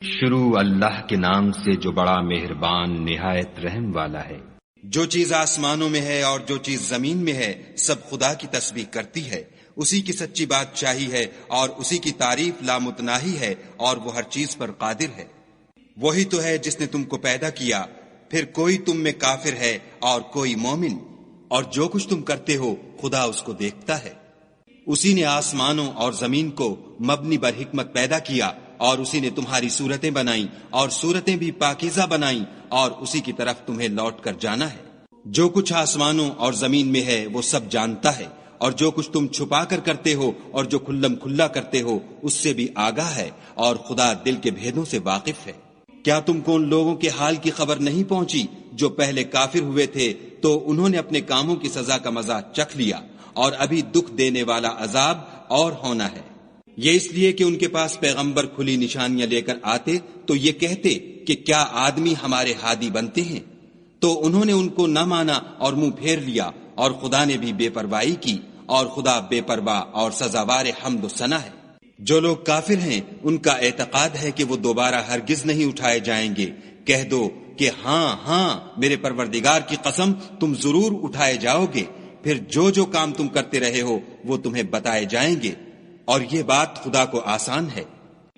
شروع اللہ کے نام سے جو بڑا مہربان نہایت رحم والا ہے۔ جو چیز آسمانوں میں ہے اور جو چیز زمین میں ہے سب خدا کی تسبیح کرتی ہے، اسی کی سچی بادشاہی ہے اور اسی کی تعریف لامتناہی ہے اور وہ ہر چیز پر قادر ہے۔ وہی تو ہے جس نے تم کو پیدا کیا، پھر کوئی تم میں کافر ہے اور کوئی مومن، اور جو کچھ تم کرتے ہو خدا اس کو دیکھتا ہے۔ اسی نے آسمانوں اور زمین کو مبنی بر حکمت پیدا کیا، اور اسی نے تمہاری صورتیں بنائیں اور صورتیں بھی پاکیزہ بنائیں، اور اسی کی طرف تمہیں لوٹ کر جانا ہے۔ جو کچھ آسمانوں اور زمین میں ہے وہ سب جانتا ہے، اور جو کچھ تم چھپا کر کرتے ہو اور جو کھلم کھلا کرتے ہو اس سے بھی آگاہ ہے، اور خدا دل کے بھیدوں سے واقف ہے۔ کیا تم کو ان لوگوں کے حال کی خبر نہیں پہنچی جو پہلے کافر ہوئے تھے تو انہوں نے اپنے کاموں کی سزا کا مزہ چکھ لیا، اور ابھی دکھ دینے والا عذاب اور ہونا ہے۔ یہ اس لیے کہ ان کے پاس پیغمبر کھلی نشانیاں لے کر آتے تو یہ کہتے کہ کیا آدمی ہمارے ہادی بنتے ہیں، تو انہوں نے ان کو نہ مانا اور منہ پھیر لیا، اور خدا نے بھی بے پرواہی کی، اور خدا بے پرواہ اور سزاوار حمد و ثنا ہے۔ جو لوگ کافر ہیں ان کا اعتقاد ہے کہ وہ دوبارہ ہرگز نہیں اٹھائے جائیں گے۔ کہہ دو کہ ہاں ہاں میرے پروردگار کی قسم تم ضرور اٹھائے جاؤ گے، پھر جو جو کام تم کرتے رہے ہو وہ تمہیں بتائے جائیں گے، اور یہ بات خدا کو آسان ہے۔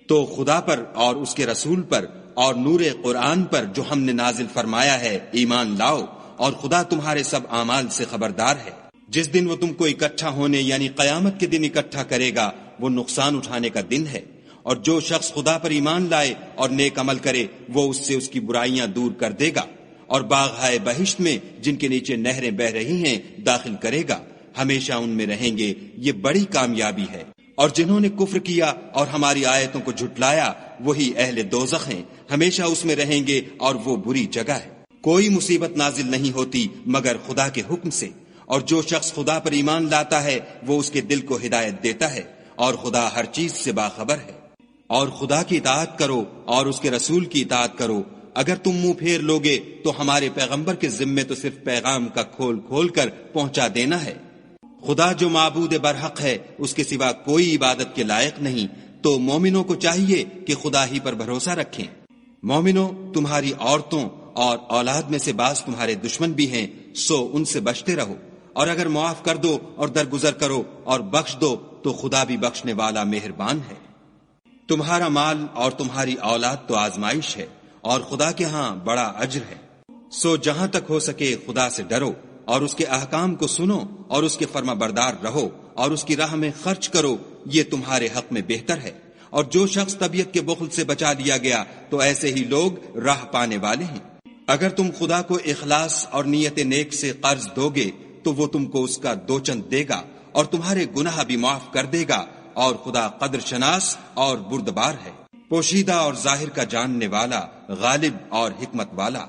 تو خدا پر اور اس کے رسول پر اور نور قرآن پر جو ہم نے نازل فرمایا ہے ایمان لاؤ، اور خدا تمہارے سب اعمال سے خبردار ہے۔ جس دن وہ تم کو اکٹھا ہونے یعنی قیامت کے دن اکٹھا کرے گا وہ نقصان اٹھانے کا دن ہے، اور جو شخص خدا پر ایمان لائے اور نیک عمل کرے وہ اس سے اس کی برائیاں دور کر دے گا، اور باغ بہشت میں جن کے نیچے نہریں بہ رہی ہیں داخل کرے گا، ہمیشہ ان میں رہیں گے۔ یہ بڑی کامیابی ہے۔ اور جنہوں نے کفر کیا اور ہماری آیتوں کو جھٹلایا وہی اہل دوزخ ہیں، ہمیشہ اس میں رہیں گے، اور وہ بری جگہ ہے۔ کوئی مصیبت نازل نہیں ہوتی مگر خدا کے حکم سے، اور جو شخص خدا پر ایمان لاتا ہے وہ اس کے دل کو ہدایت دیتا ہے، اور خدا ہر چیز سے باخبر ہے۔ اور خدا کی اطاعت کرو اور اس کے رسول کی اطاعت کرو۔ اگر تم منہ پھیر لوگے تو ہمارے پیغمبر کے ذمے تو صرف پیغام کا کھول کھول کر پہنچا دینا ہے۔ خدا جو معبود برحق ہے اس کے سوا کوئی عبادت کے لائق نہیں، تو مومنوں کو چاہیے کہ خدا ہی پر بھروسہ رکھیں۔ مومنوں، تمہاری عورتوں اور اولاد میں سے بعض تمہارے دشمن بھی ہیں، سو ان سے بچتے رہو، اور اگر معاف کر دو اور درگزر کرو اور بخش دو تو خدا بھی بخشنے والا مہربان ہے۔ تمہارا مال اور تمہاری اولاد تو آزمائش ہے، اور خدا کے ہاں بڑا اجر ہے۔ سو جہاں تک ہو سکے خدا سے ڈرو، اور اس کے احکام کو سنو اور اس کے فرما بردار رہو، اور اس کی راہ میں خرچ کرو، یہ تمہارے حق میں بہتر ہے۔ اور جو شخص طبیعت کے بخل سے بچا لیا گیا تو ایسے ہی لوگ راہ پانے والے ہیں۔ اگر تم خدا کو اخلاص اور نیت نیک سے قرض دو گے تو وہ تم کو اس کا دوچند دے گا، اور تمہارے گناہ بھی معاف کر دے گا، اور خدا قدر شناس اور بردبار ہے، پوشیدہ اور ظاہر کا جاننے والا، غالب اور حکمت والا۔